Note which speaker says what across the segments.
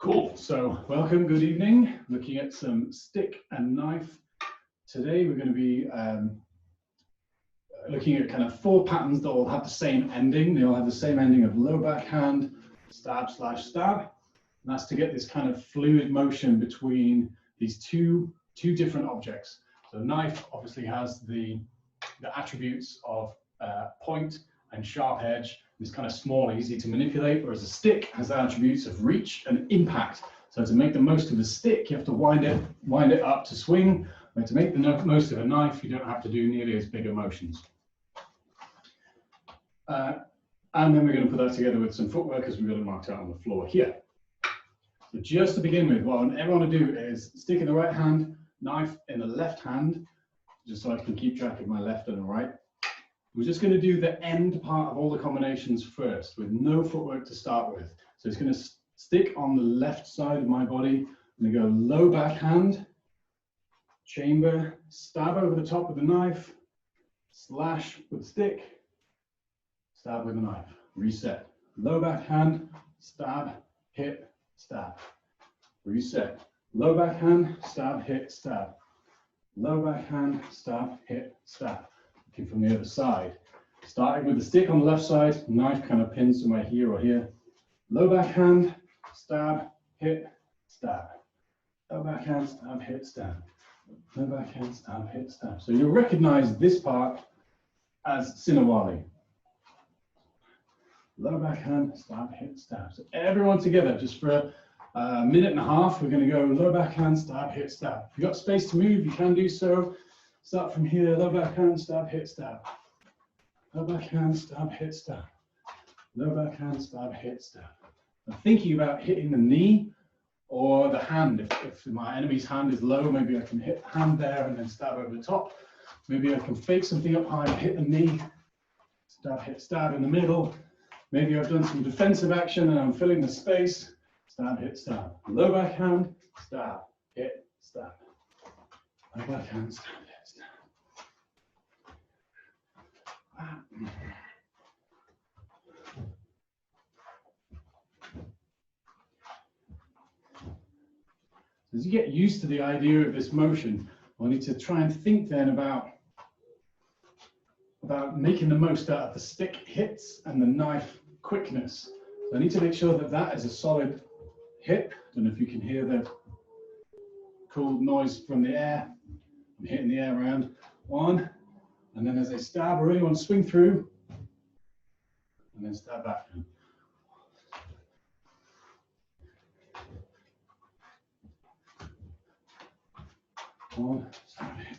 Speaker 1: Cool. So welcome, good evening. Looking at some stick and knife. Today we're going to be looking at kind of 4 patterns that all have the same ending. They all have the same ending of low backhand, stab slash stab. And that's to get this kind of fluid motion between these two different objects. So knife obviously has the attributes of point and sharp edge. It's kind of small, easy to manipulate, whereas a stick has the attributes of reach and impact. So to make the most of a stick, you have to wind it up to swing. But to make the most of a knife, you don't have to do nearly as big motions. And then we're going to put that together with some footwork as we've got it marked out on the floor here. So just to begin with, what I want everyone to do is stick in the right hand, knife in the left hand, just so I can keep track of my left and right. We're just going to do the end part of all the combinations first with no footwork to start with. So it's going to stick on the left side of my body. I'm going to go low backhand, chamber, stab over the top with the knife, slash with stick, stab with the knife, reset. Low backhand, stab, hit, stab, reset. Low backhand, stab, hit, stab. Low backhand, stab, hit, stab. Looking from the other side. Starting with the stick on the left side, knife kind of pins somewhere here or here. Low backhand, stab, hit, stab. Low backhand, stab, hit, stab. Low backhand, stab, hit, stab. So you'll recognize this part as Sinawali. Low backhand, stab, hit, stab. So everyone together, just for a minute and a half, we're going to go low backhand, stab, hit, stab. If you've got space to move, you can do so. Start from here, low backhand, stab, hit, stab. Low backhand, stab, hit, stab. Low backhand, stab, hit, stab. I'm thinking about hitting the knee or the hand. If my enemy's hand is low, maybe I can hit the hand there and then stab over the top. Maybe I can fake something up high, hit the knee, stab, hit, stab in the middle. Maybe I've done some defensive action and I'm filling the space. Stab, hit, stab. Low backhand, stab, hit, stab. Low backhand, stab, hit, stab. As you get used to the idea of this motion, I need to try and think then about making the most out of the stick hits and the knife quickness. So I need to make sure that that is a solid hit. I don't know if you can hear the cool noise from the air. I'm hitting the air around. 1, and then as I stab, I really want to swing through, and then stab back. 1, stab, hit.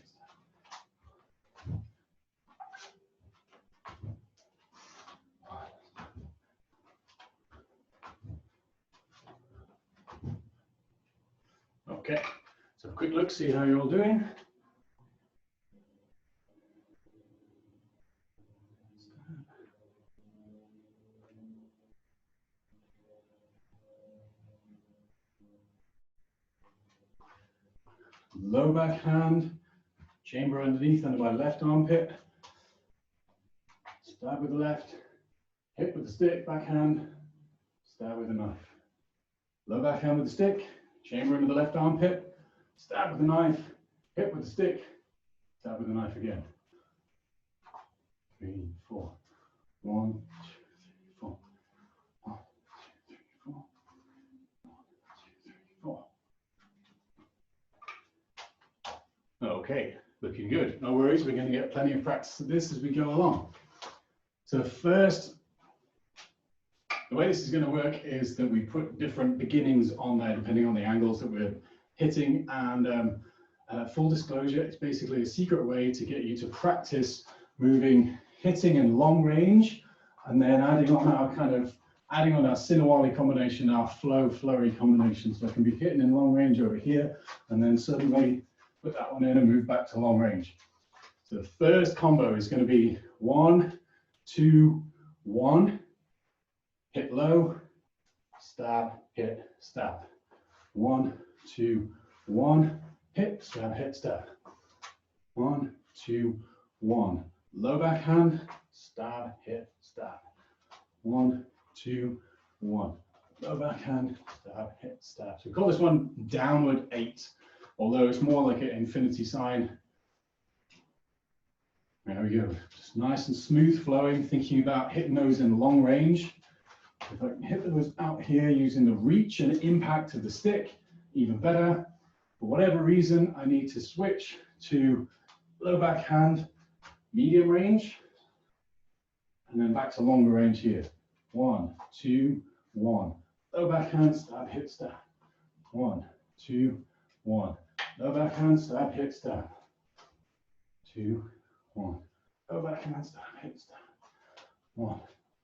Speaker 1: Okay, so a quick look, see how you're all doing. Low backhand, chamber underneath under my left armpit. Stab with the left, hit with the stick, backhand, stab with the knife. Low backhand with the stick, chamber under the left armpit, stab with the knife, hit with the stick, stab with the knife again. 3, 4. 1, 2, 3, 4. 1, 2, 3, 4. 1, 2, 3, 4. Okay, looking good. No worries, we're going to get plenty of practice of this as we go along. So first, the way this is going to work is that we put different beginnings on there depending on the angles that we're hitting, and full disclosure, it's basically a secret way to get you to practice moving, hitting in long range, and then adding on our Sinawali combination, our flowy combination. So I can be hitting in long range over here, and then suddenly put that one in and move back to long range. So the first combo is going to be 1, 2, 1, hit low, stab, hit, stab. 1, 2, 1, hit, stab, hit, stab. 1, 2, 1. Low backhand, stab, hit, stab. 1, 2, 1. low backhand, stab, hit, stab. So we call this one downward 8, although it's more like an infinity sign. There we go, just nice and smooth flowing, thinking about hitting those in long range. If I can hit those out here using the reach and impact of the stick, even better. For whatever reason, I need to switch to low backhand, medium range, and then back to longer range here. 1, 2, 1. Low backhand, stab, hit, stab. 1, 2, 1. Low backhand, stab, hit, stab. 2, 1. Low backhand, stab, hit, stab. 1,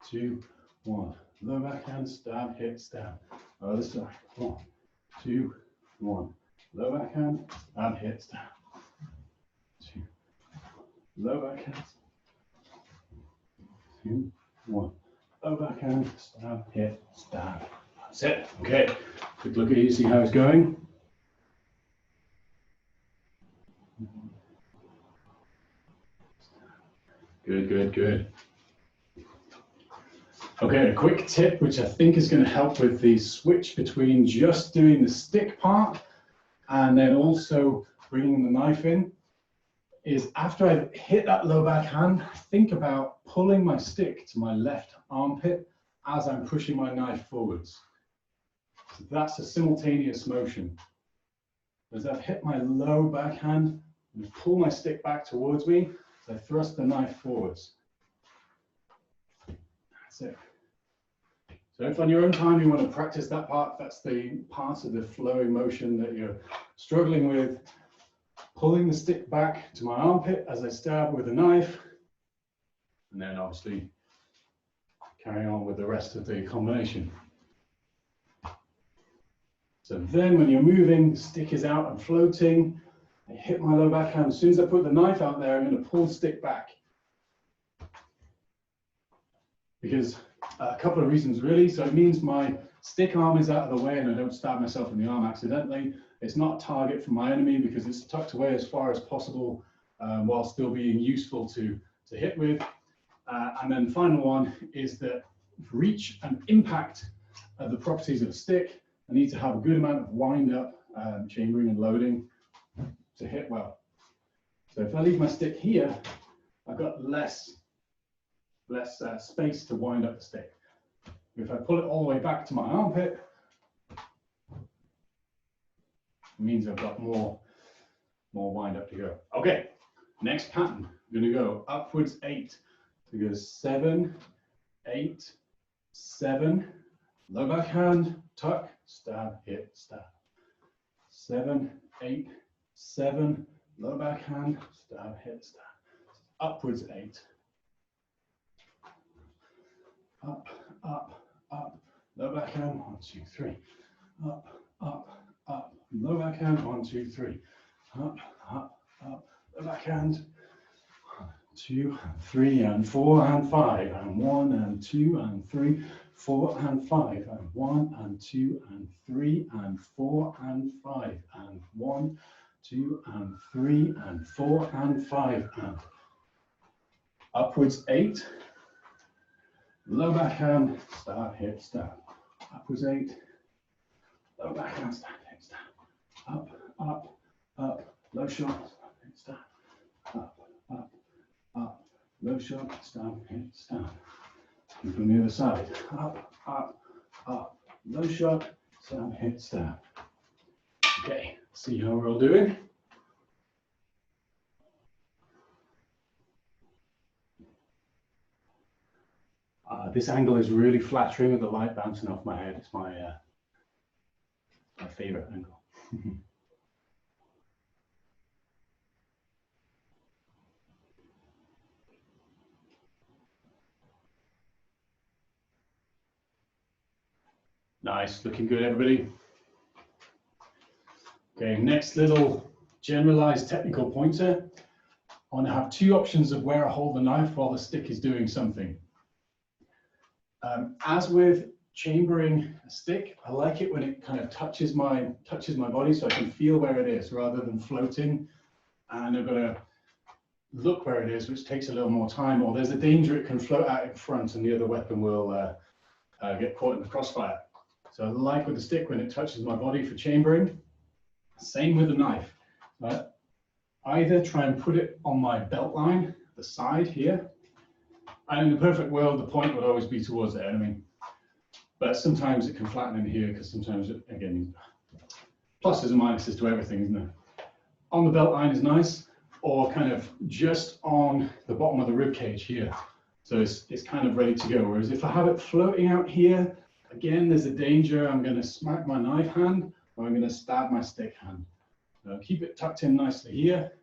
Speaker 1: 2, 1. Low backhand, stab, hit, stab. Other side. 1, 2, 1. Low backhand, stab, hit, stab. 2. Low backhand. 2, 1. Low backhand, stab, hit, stab. That's it. Okay. Quick look at you, see how it's going. Good, good, good. Okay, a quick tip which I think is going to help with the switch between just doing the stick part and then also bringing the knife in is after I've hit that low backhand, think about pulling my stick to my left armpit as I'm pushing my knife forwards. So that's a simultaneous motion. As I've hit my low backhand, and pull my stick back towards me, so I thrust the knife forwards. That's it. So if on your own time you want to practice that part, that's the part of the flowing motion that you're struggling with, pulling the stick back to my armpit as I stab with a knife, and then obviously carry on with the rest of the combination. So then when you're moving, the stick is out and floating, I hit my low backhand. As soon as I put the knife out there, I'm going to pull the stick back. Because a couple of reasons really. So it means my stick arm is out of the way and I don't stab myself in the arm accidentally. It's not a target for my enemy because it's tucked away as far as possible while still being useful to hit with. And then the final one is that reach and impact of the properties of a stick. I need to have a good amount of wind up, chambering and loading to hit well. So if I leave my stick here, I've got less space to wind up the stick. If I pull it all the way back to my armpit, it means I've got more wind up to go. Okay, next pattern, I'm going to go upwards 8. So it goes 7, 8, 7, low backhand, tuck, stab, hit, stab. 7, 8, 7, low backhand, stab, hit, stab. Upwards 8. Up, up, up, low backhand, 1, 2, 3. Up, up, up, low backhand, 1, 2, 3. Up, up, up, low backhand, 1, 2, 3, and 4, and 5, and 1, and 2, and 3, 4, and 5, and 1, and 2, and 3, and 4, and 5, and 1, 2, and 3, and 4, and 5, and upwards 8. Low backhand, stab, hit, stab. Upwards 8. Low backhand, stab, hit, stab. Up, up, up. Low shot, stab, hit, stab. Up, up, up. Low shot, stab, hit, stab. And from the other side. Up, up, up. Low shot, stab, hit, stab. Okay, see how we're all doing. This angle is really flattering with the light bouncing off my head. It's my favorite angle. Nice, looking good, everybody. Okay, next little generalized technical pointer. I want to have 2 options of where I hold the knife while the stick is doing something. As with chambering a stick, I like it when it kind of touches my body so I can feel where it is rather than floating. And I've got to look where it is, which takes a little more time, or there's a danger it can float out in front and the other weapon will get caught in the crossfire. So I like with the stick when it touches my body for chambering. Same with the knife. Either try and put it on my belt line, the side here. And in the perfect world, the point would always be towards the enemy. But sometimes it can flatten in here because sometimes, again, pluses and minuses to everything, isn't it? On the belt line is nice, or kind of just on the bottom of the rib cage here. So it's kind of ready to go. Whereas if I have it floating out here, again, there's a danger. I'm going to smack my knife hand or I'm going to stab my stick hand. Keep it tucked in nicely here.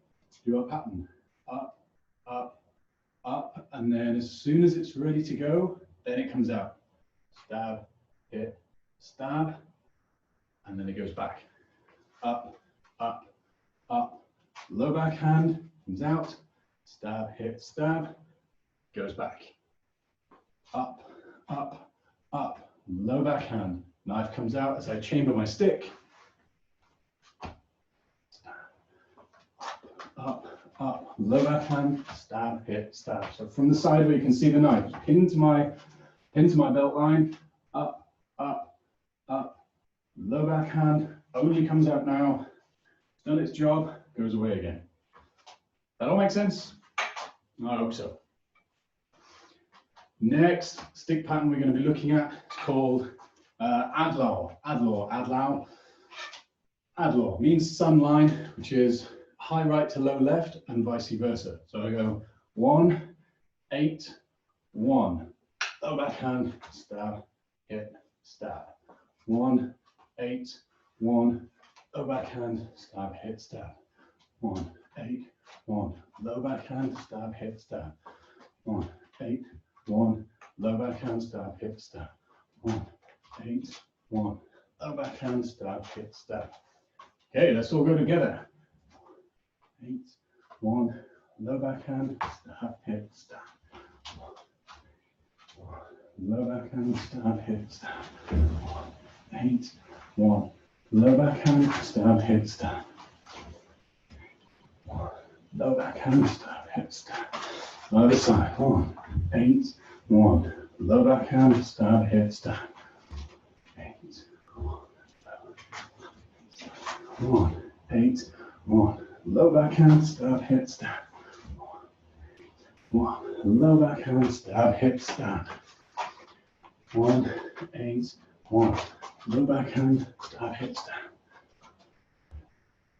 Speaker 1: Do our pattern. Up, up, up. And then as soon as it's ready to go, then it comes out. Stab, hit, stab. And then it goes back. Up, up, up. Low back hand comes out. Stab, hit, stab. Goes back. Up, up, up. Low back hand. Knife comes out as I chamber my stick. Up, up, low back hand, stab, hit, stab. So from the side where you can see the knife, pin to my belt line, up, up, up, low back hand, only comes out now, done its job, goes away again. That all make sense? I hope so. Next stick pattern we're going to be looking at is called Adlaw. Adlaw means sun line, which is high right to low left and vice versa. So I go 1, 8, 1. Low back hand, stab, hit, stab. 1, 8, 1. Low back hand, stab, hit, stab. 1, 8, 1. Low back hand, stab, hit, stab. 1, 8, 1. Low back hand, stab, hit, stab. 1, 8, 1. Low back hand, stab, hit, stab. Okay, let's all go together. 8, 1. Low back hand, stab, hit, stab. 1. Low back hand, stab, hit, stab. 8, 1. Low back hand, stab, hit, stab. 1. Low back hand, stab, hit, stab. Other side. 1, 8, 1. Low back hand, stab, hit, stab. 8, 1, 8, 1. Low back hand, stab, hit, stab. 1, low back hand, stab, hit, stab. 1, 8, 1. Low back hand, stab, hit, stab.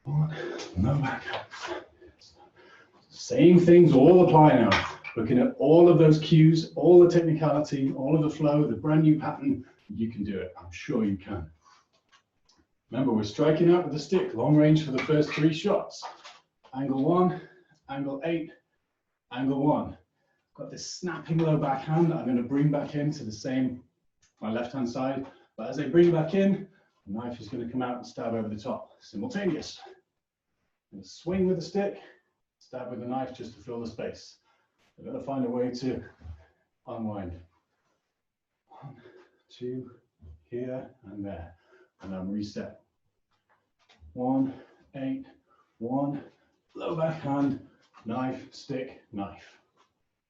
Speaker 1: 1, low back hand, stab, hit, stab. Same things all apply now. Looking at all of those cues, all the technicality, all of the flow, the brand new pattern, you can do it. I'm sure you can. Remember, we're striking out with the stick, long range for the first 3 shots. Angle 1, angle 8, angle 1. Got this snapping low back hand that I'm going to bring back into the same, my left-hand side. But as I bring back in, the knife is going to come out and stab over the top. Simultaneous. I'm going to swing with the stick, stab with the knife just to fill the space. I've got to find a way to unwind. 1, 2, here and there. And I'm reset. 1, 8, 1. Low back hand, knife, stick, knife.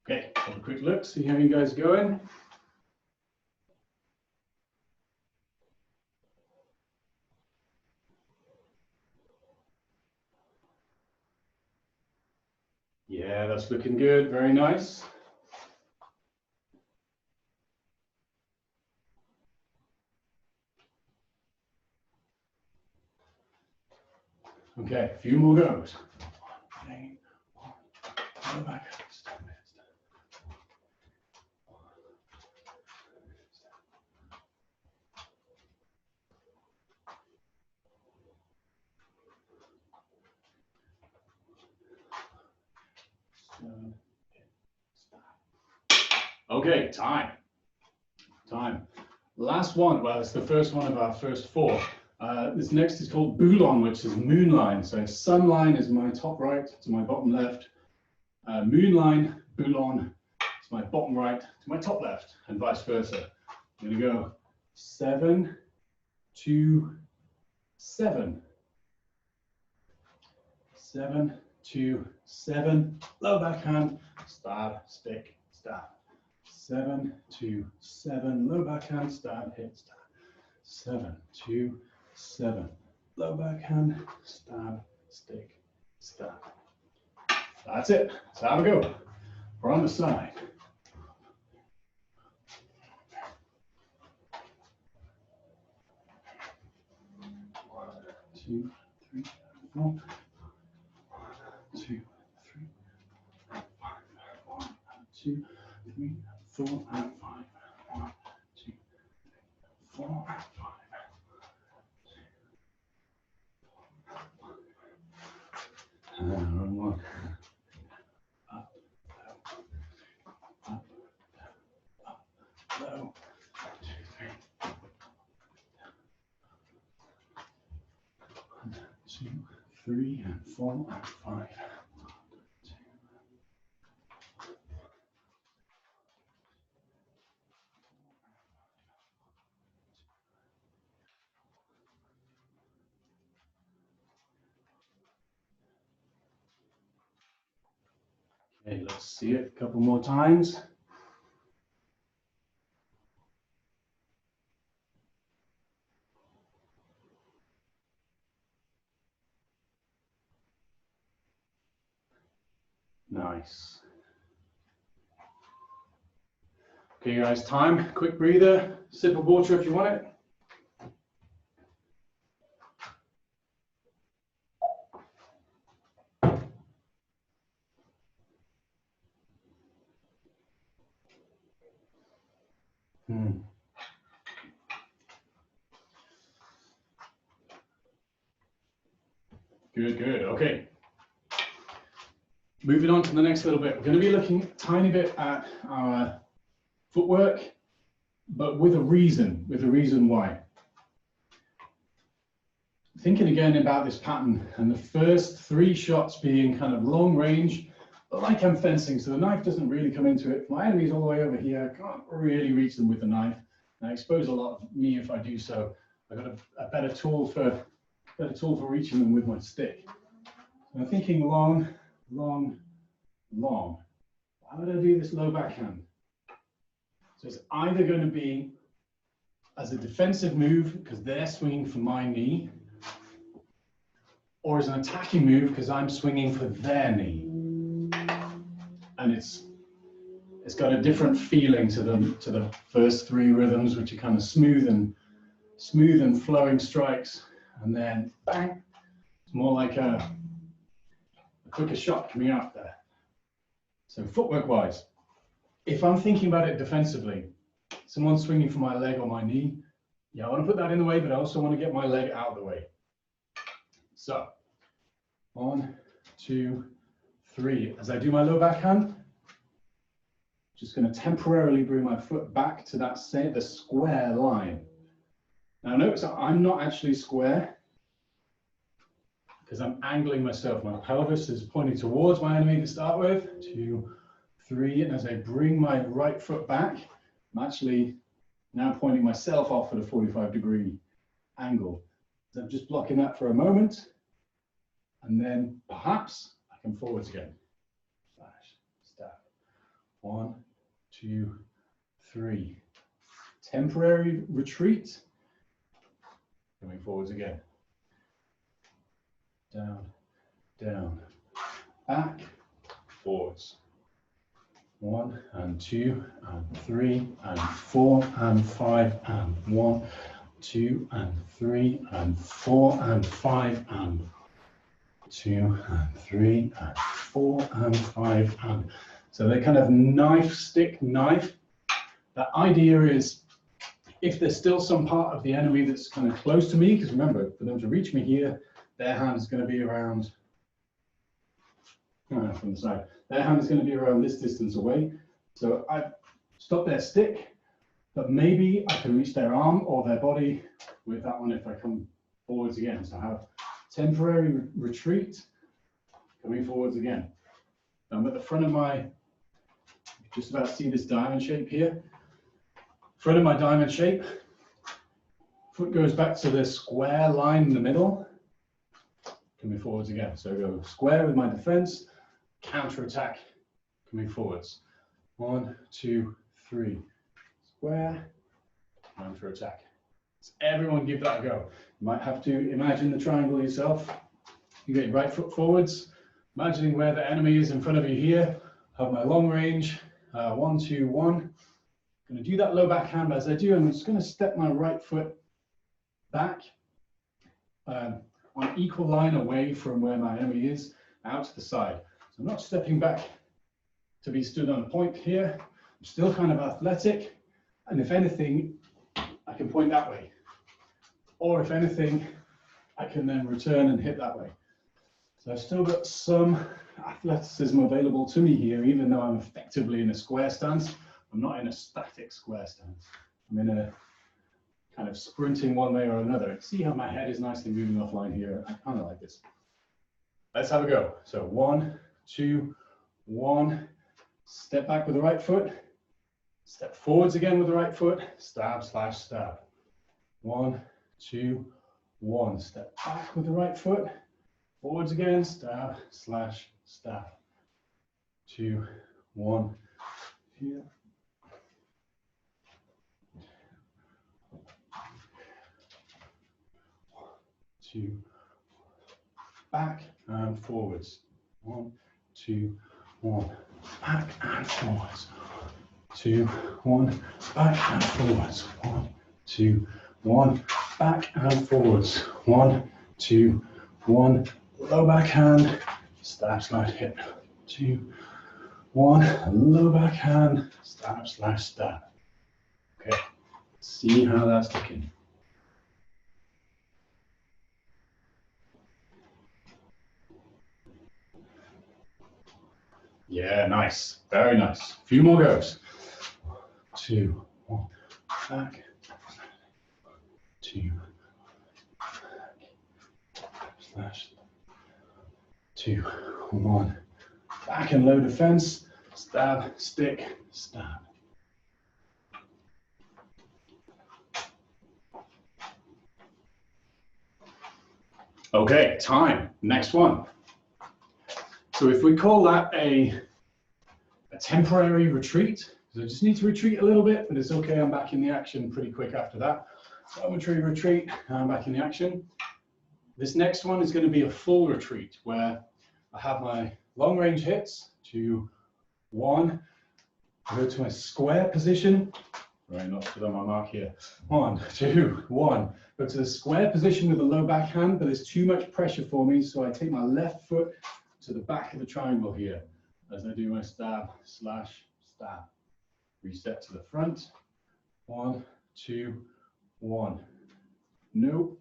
Speaker 1: Okay, have a quick look, see how you guys are going. Yeah, that's looking good, very nice. Okay, a few more goes. 1, 8, 1. Low back hand, step, step. Okay, time. Last one, well, it's the first one of our first 4. This next is called Bulan, which is moon line. So sun line is my top right to my bottom left. Moon line, Bulan, is my bottom right to my top left, and vice versa. I'm going to go 7, 2, 7. 7, 2, 7. Low back hand, stab, stick, stab. 7, 2, 7. Low back hand, stab, hit, stab. 7, 2, 7. Low backhand, stab, stick, stab. That's it. Let's have a go. We're on the side. 1, 2, 3, 4. 1, 2, 3, 5. 1, 2, 3, 4, and 5. 1, 2, 3, 4, and 5. And 1. Up, low, up, low. 2, 3. 1, 2, 3, and 4, and 5. Okay, let's see it a couple more times. Nice. Okay, guys, time. Quick breather. Sip of water if you want it. Good, good. Okay. Moving on to the next little bit. We're going to be looking a tiny bit at our footwork, but with a reason why. Thinking again about this pattern and the first 3 shots being kind of long range, but like I'm fencing, so the knife doesn't really come into it. My enemy's all the way over here. I can't really reach them with the knife. And I expose a lot of me if I do so. I've got a better tool for reaching them with my stick. So I'm thinking long, long, long. Why would I do this low backhand? So it's either going to be as a defensive move because they're swinging for my knee, or as an attacking move because I'm swinging for their knee. And it's got a different feeling to the first 3 rhythms, which are kind of smooth and flowing strikes, and then bang. It's more like a quicker shot coming out there. So footwork wise, if I'm thinking about it defensively, someone's swinging for my leg or my knee, yeah, I want to put that in the way, but I also want to get my leg out of the way. So 1, 2, 3. As I do my low backhand, just going to temporarily bring my foot back to that the square line. Now notice that I'm not actually square because I'm angling myself. My pelvis is pointing towards my enemy to start with. 2, 3, and as I bring my right foot back, I'm actually now pointing myself off at a 45-degree angle. So I'm just blocking that for a moment, and then perhaps I come forwards again. Slash, stab. 1, 2, 3. Temporary retreat. Coming forwards again. Down, down, back, forwards. 1 and 2 and 3 and 4 and 5 and 1, 2 and 3 and 4 and 5 and 2 and 3 and 4 and 5 and so they're kind of knife, stick, knife. The idea is if there's still some part of the enemy that's kind of close to me, because remember, for them to reach me here, their hand is going to be around from the side. Their hand is going to be around this distance away. So I stop their stick, but maybe I can reach their arm or their body with that one if I come forwards again. So I have temporary retreat, coming forwards again. I'm at the front of my, just about see this diamond shape here. Front of my diamond shape, foot goes back to the square line in the middle, coming forwards again. So I go square with my defense, counter attack, coming forwards. 1, 2, 3, square, counter attack. So everyone give that a go. You might have to imagine the triangle yourself. You get your right foot forwards, imagining where the enemy is in front of you here. Have my long range, 1, 2, 1. Going to do that low backhand. As I do, I'm just going to step my right foot back on equal line away from where my enemy is, out to the side. So I'm not stepping back to be stood on a point here. I'm still kind of athletic, and if anything, I can point that way. Or if anything, I can then return and hit that way. So I've still got some athleticism available to me here, even though I'm effectively in a square stance. I'm not in a static square stance. I'm in a kind of sprinting one way or another. See how my head is nicely moving offline here? I kind of like this. Let's have a go. So 1, 2, 1. Step back with the right foot. Step forwards again with the right foot. Stab, slash, stab. 1, 2, 1. Step back with the right foot. Forwards again. Stab, slash, stab. 2, 1. Here. 2, back and forwards. 1, 2, 1. Back and forwards. 2, 1. Back and forwards. 1, 2, 1. Back and forwards. 1, 2, 1. Low backhand. Stab, slash, hit. 2, 1. Low backhand. Stab, slash, stab. Okay. See how that's looking. Yeah, nice. Very nice. A few more goes. 2, 1. Back. 2. Slash. 2, 1. Back and low defense. Stab, stick, stab. Okay, time. Next one. So if we call that a temporary retreat, because I just need to retreat a little bit, but it's okay, I'm back in the action pretty quick after that. Momentary retreat, I'm back in the action. This next one is going to be a full retreat where I have my long range hits to 1, I go to my square position, right, not put on my mark here, 1, 2, 1, go to the square position with a low backhand, but there's too much pressure for me, so I take my left foot to the back of the triangle here as I do my stab, slash, stab. Reset to the front. 1, 2, 1. Nope,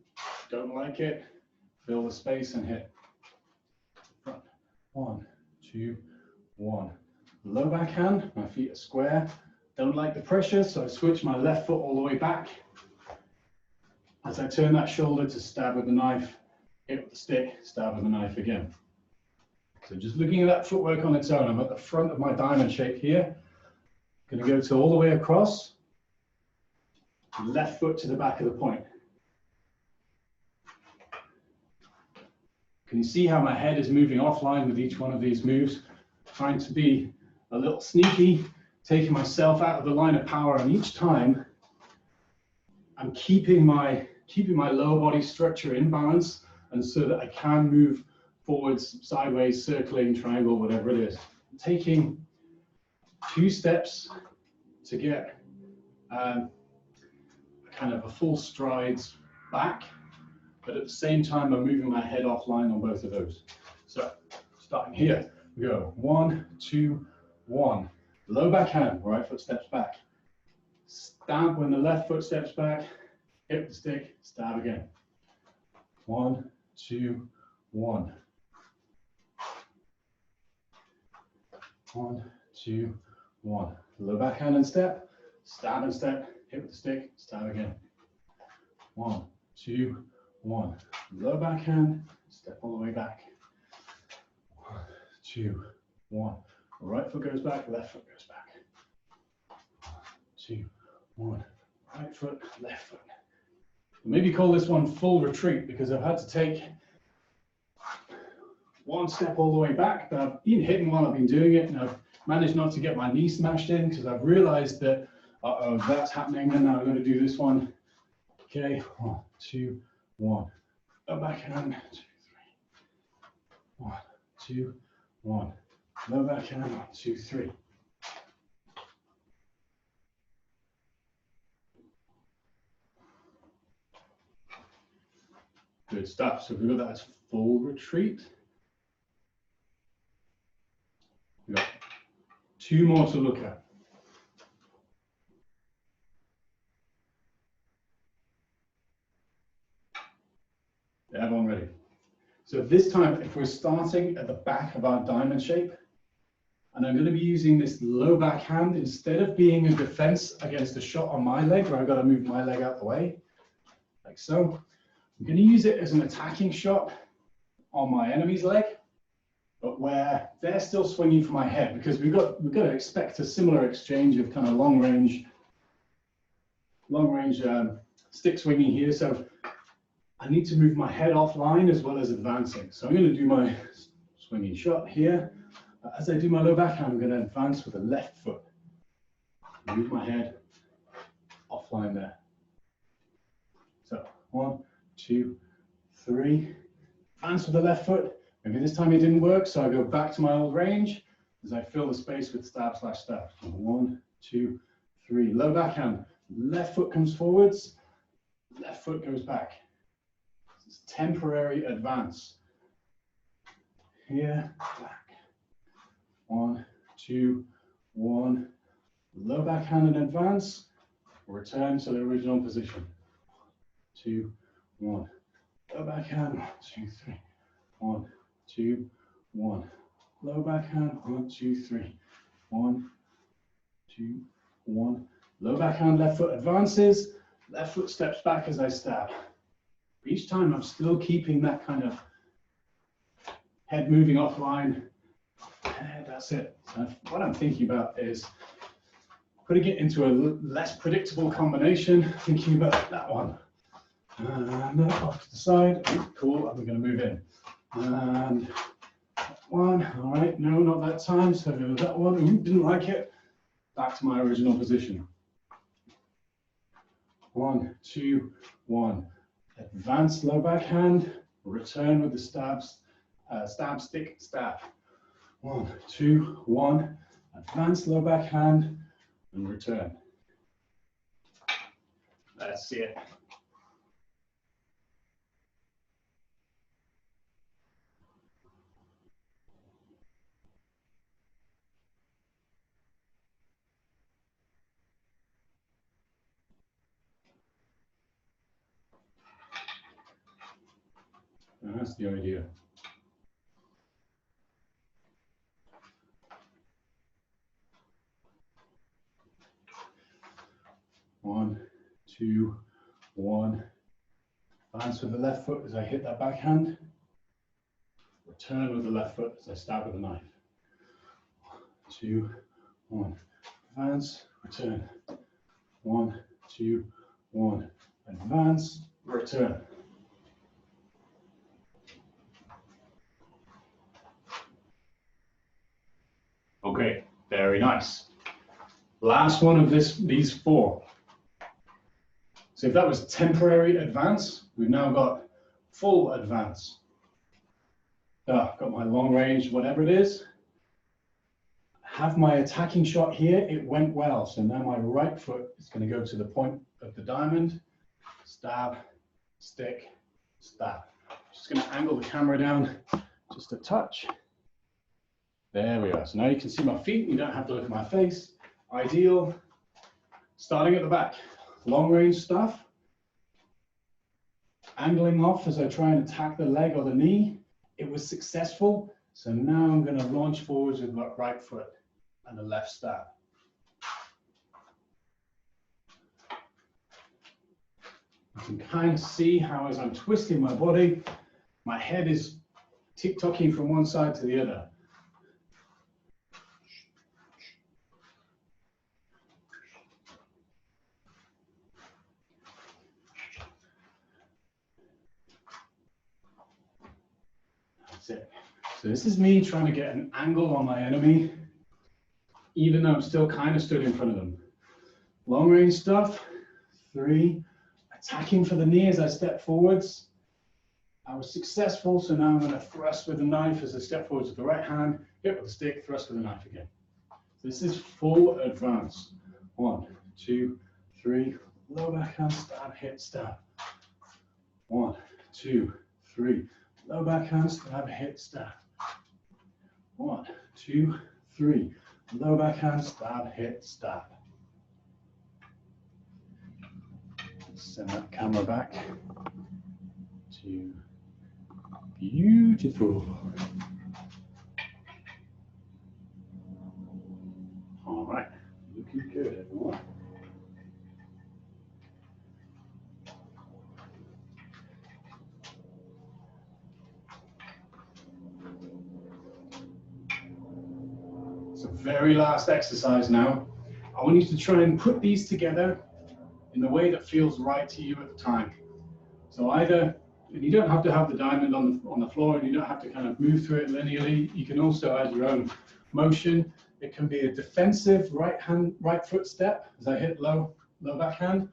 Speaker 1: don't like it. Fill the space and hit. Front. 1, 2, 1. Low backhand, my feet are square. Don't like the pressure, so I switch my left foot all the way back. As I turn that shoulder to stab with the knife, hit with the stick, stab with the knife again. So just looking at that footwork on its own, I'm at the front of my diamond shape here. Going to go to all the way across. Left foot to the back of the point. Can you see how my head is moving offline with each one of these moves? Trying to be a little sneaky, taking myself out of the line of power, and each time I'm keeping my lower body structure in balance, and so that I can move forwards, sideways, circling, triangle, whatever it is. Taking 2 steps to get kind of a full strides back, but at the same time, I'm moving my head offline on both of those. So starting here, we go 1, 2, 1. Low backhand, right foot steps back. Stab when the left foot steps back, hit the stick, stab again. 1, 2, 1. 1, 2, 1. Low backhand and step, stab and step, hit with the stick, stab again. 1, 2, 1. Low backhand, step all the way back. 1, 2, 1. Right foot goes back, left foot goes back. 1, 2, 1. Right foot, left foot. Maybe call this one full retreat because I've had to take 1 step all the way back, but I've been hitting while I've been doing it, and I've managed not to get my knee smashed in because I've realized that, that's happening, and now I'm going to do this one Okay, 1, 2, 1. Low backhand, 2, 3. 1, 2, 1. Low backhand, 1, 2, 3. Good stuff. So we've got that as full retreat. We've got 2 more to look at. Everyone ready? So this time, if we're starting at the back of our diamond shape, and I'm going to be using this low backhand instead of being a defense against a shot on my leg where I've got to move my leg out the way, like so. I'm going to use it as an attacking shot on my enemy's leg, but where they're still swinging for my head, because we've got to expect a similar exchange of kind of long range stick swinging here. So I need to move my head offline as well as advancing. So I'm going to do my swinging shot here. As I do my low backhand, I'm going to advance with the left foot. Move my head offline there. So 1, 2, 3. Advance with the left foot. Maybe this time it didn't work, so I go back to my old range as I fill the space with stab slash stab. 1, 2, 3. Low backhand. Left foot comes forwards. Left foot goes back. It's temporary advance. Here, back. 1, 2, 1. Low backhand and advance. Return to the original position. 2, 1. Low backhand. 1, 2, 3. 1, 2, 1. Low backhand. 1, 2, 3. 1, 2, 1. Low backhand. Left foot advances. Left foot steps back as I stab. Each time I'm still keeping that kind of head moving offline. That's it. So what I'm thinking about is putting it into a less predictable combination, thinking about that one. And off to the side. Cool, and we're going to move in. And that one, all right, no, not that time. So that one, ooh, didn't like it. Back to my original position. 1, 2, 1. Advance low backhand, return with the stabs, stab, stick, stab. 1, 2, 1. Advance low backhand and return. That's it. And that's the idea. One, 2, 1. Advance with the left foot as I hit that backhand. Return with the left foot as I stab with the knife. 2, 1. Advance, return. 1, 2, 1. Advance, return. Okay, very nice. Last one of these 4. So if that was temporary advance, we've now got full advance. Got my long range, whatever it is. Have my attacking shot here, it went well. So now my right foot is going to go to the point of the diamond. Stab, stick, stab. Just going to angle the camera down just a touch. There we are. So now you can see my feet. You don't have to look at my face. Ideal. Starting at the back. Long range stuff. Angling off as I try and attack the leg or the knee. It was successful. So now I'm going to launch forwards with my right foot and the left stab. You can kind of see how as I'm twisting my body, my head is tick-tocking from one side to the other. That's it. So this is me trying to get an angle on my enemy, even though I'm still kind of stood in front of them. Long range stuff, 3, Tacking for the knee as I step forwards. I was successful, so now I'm going to thrust with the knife as I step forwards with the right hand, hit with the stick, thrust with the knife again. This is full advance. 1, 2, 3, low backhand, stab, hit, stab. 1, 2, 3, low backhand, stab, hit, stab. 1, 2, 3, low backhand, stab, hit, stab. Send that camera back to beautiful. All right, looking good, everyone. So very last exercise now. I want you to try and put these together in the way that feels right to you at the time. So either, and you don't have to have the diamond on the floor, and you don't have to kind of move through it linearly. You can also add your own motion. It can be a defensive right foot step as I hit low backhand,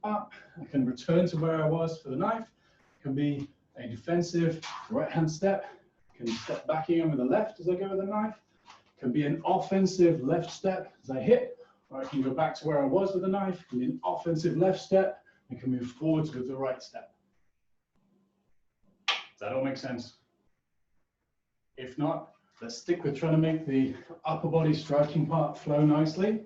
Speaker 1: up. I can return to where I was for the knife. It can be a defensive right hand step. I can step back again with the left as I go with the knife. It can be an offensive left step as I hit. Or I can go back to where I was with the knife, and an offensive left step, and can move forwards with the right step. Does that all make sense? If not, let's stick with trying to make the upper body striking part flow nicely.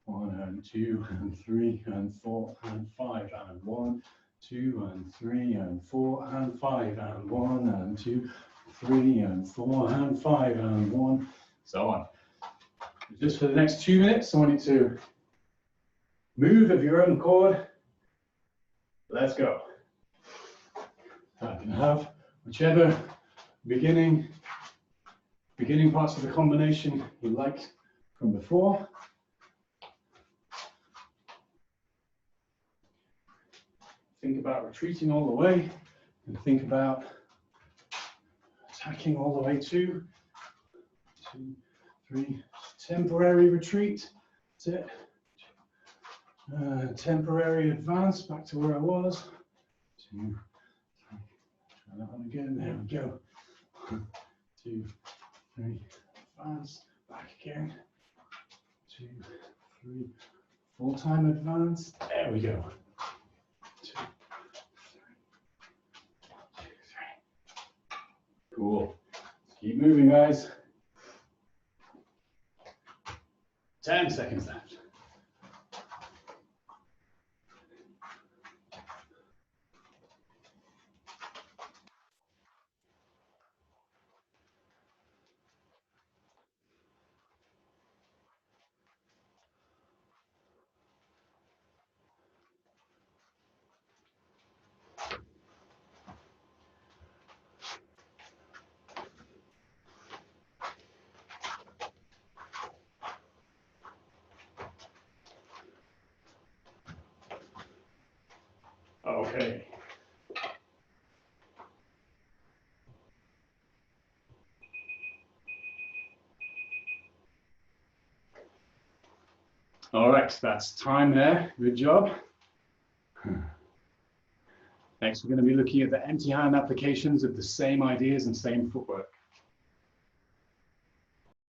Speaker 1: 1 and 2 and 3 and 4 and 5 and 1, 2 and 3 and 4 and 5 and 1 and 2, 3 and 4 and 5 and 1, so on. Just for the next 2 minutes, I want you to move of your own accord. Let's go. I can have whichever beginning parts of the combination you liked from before. Think about retreating all the way, and think about attacking all the way to 2, 3, temporary retreat. That's it. Temporary advance back to where I was. 2, 3. Try that one again. There we go. 1, 2, 3. Advance back again. 2, 3. Full-time advance. There we go. 2, 3. 1, 2, 3. Cool. Keep moving, guys. 10 seconds left. Okay. All right, that's time there. Good job. Next, we're going to be looking at the empty hand applications of the same ideas and same footwork.